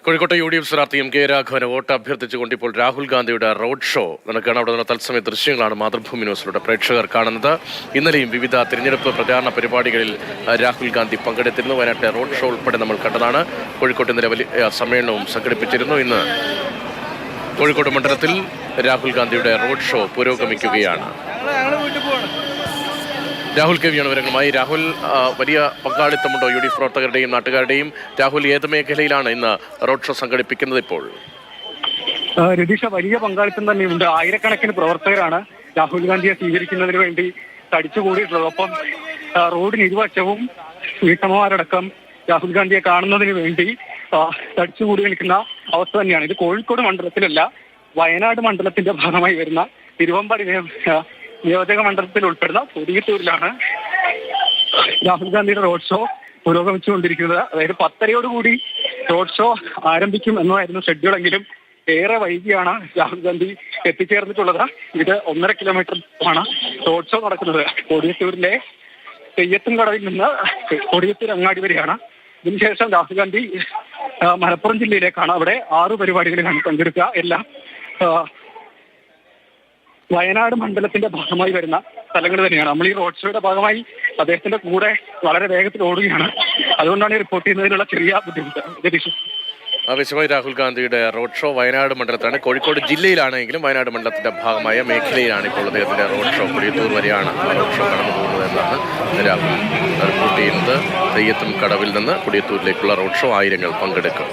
കോഴിക്കോട്ടെ UDF സ്ഥാനാർത്ഥി MK Raghavan vote അഭ്യർത്ഥിച്ചുകൊണ്ട് ഇപ്പോൾ രാഹുൽ ഗാന്ധിയുടെ റോഡ് ഷോ നടക്കുകയാണ്. അവിടെ നിന്ന് തത്സമയ ദൃശ്യങ്ങളാണ് മാതൃഭൂമി ന്യൂസിലൂടെ പ്രേക്ഷകർ കാണുന്നത്. ഇന്നലെയും വിവിധ തിരഞ്ഞെടുപ്പ് പ്രചാരണ പരിപാടികളിൽ രാഹുൽ ഗാന്ധി പങ്കെടുത്തിരുന്നു. വയനാട്ടിലെ റോഡ് ഷോ ഉൾപ്പെടെ നമ്മൾ കണ്ടതാണ്. കോഴിക്കോട്ട് ഇന്നലെ വലിയ സമ്മേളനവും സംഘടിപ്പിച്ചിരുന്നു. ഇന്ന് കോഴിക്കോട് മണ്ഡലത്തിൽ രാഹുൽ ഗാന്ധിയുടെ റോഡ് ഷോ പുരോഗമിക്കുകയാണ്. രാഹുൽ കെവിയാണ് വിവരങ്ങളുമായി. രാഹുൽ, വലിയ പങ്കാളിത്തമുണ്ടോ UDF പ്രവർത്തകരുടെയും നാട്ടുകാരുടെയും? രാഹുൽ, ഏത് മേഖലയിലാണ് ഇന്ന് റോഡ് ഷോ സംഘടിപ്പിക്കുന്നത് ഇപ്പോൾ? രതീഷ, വലിയ പങ്കാളിത്തം തന്നെയുണ്ട്. ആയിരക്കണക്കിന് പ്രവർത്തകരാണ് രാഹുൽ ഗാന്ധിയെ സ്വീകരിക്കുന്നതിന് വേണ്ടി തടിച്ചുകൂടിയിട്ടുള്ളത്. ഒപ്പം റോഡിന് ഇരുവശവും വീട്ടമ്മമാരടക്കം രാഹുൽ ഗാന്ധിയെ കാണുന്നതിന് വേണ്ടി തടിച്ചുകൂടി നിൽക്കുന്ന അവസ്ഥ തന്നെയാണ്. ഇത് കോഴിക്കോട് മണ്ഡലത്തിലല്ല, വയനാട് മണ്ഡലത്തിന്റെ ഭാഗമായി വരുന്ന തിരുവമ്പാടി നിയോജക മണ്ഡലത്തിൽ ഉൾപ്പെടുന്ന കൊടിയത്തൂരിലാണ് രാഹുൽ ഗാന്ധിയുടെ റോഡ് ഷോ പുരോഗമിച്ചുകൊണ്ടിരിക്കുന്നത്. അതായത് 10:30 റോഡ് ഷോ ആരംഭിക്കും എന്നതായിരുന്നു ഷെഡ്യൂളെങ്കിലും ഏറെ വൈകിയാണ് രാഹുൽ ഗാന്ധി എത്തിച്ചേർന്നിട്ടുള്ളത്. ഇത് 1.5 കിലോമീറ്റർ ആണ് റോഡ് ഷോ നടക്കുന്നത്. കൊടിയത്തൂരിലെ തെയ്യത്തും കടവിൽ നിന്ന് കൊടിയത്തൂർ അങ്ങാടി വരെയാണ്. ഇതിനുശേഷം രാഹുൽ ഗാന്ധി മലപ്പുറം ജില്ലയിലേക്കാണ്. അവിടെ 6 പരിപാടികളിലാണ് പങ്കെടുക്കുക. എല്ലാം വയനാട് മണ്ഡലത്തിന്റെ ഭാഗമായി വരുന്ന സ്ഥലങ്ങൾ തന്നെയാണ്. നമ്മൾ ഈ റോഡ് ഷോയുടെ ഭാഗമായി അദ്ദേഹത്തിന്റെ കൂടെ വളരെ വേഗത്തിൽ ഓടുകയാണ്. അതുകൊണ്ടാണ് ഈ റിപ്പോർട്ട് ചെയ്യുന്നതിനുള്ള ചെറിയ ബുദ്ധിമുട്ട്. ആവശ്യമായി രാഹുൽ ഗാന്ധിയുടെ റോഡ് ഷോ വയനാട് മണ്ഡലത്തിലാണ്. കോഴിക്കോട് ജില്ലയിലാണെങ്കിലും വയനാട് മണ്ഡലത്തിന്റെ ഭാഗമായ മേഖലയിലാണ് ഇപ്പോൾ അദ്ദേഹത്തിന്റെ റോഡ് ഷോ. കൊടിയത്തൂർ വരെയാണ് റോഡ് ഷോ കടന്നു പോകുന്നത് എന്നാണ് രാഹുൽ റിപ്പോർട്ട് ചെയ്യുന്നത്. തെയ്യത്തും കടവിൽ നിന്ന് കൊടിയത്തൂരിലേക്കുള്ള റോഡ് ഷോ ആയിരങ്ങൾ പങ്കെടുക്കും.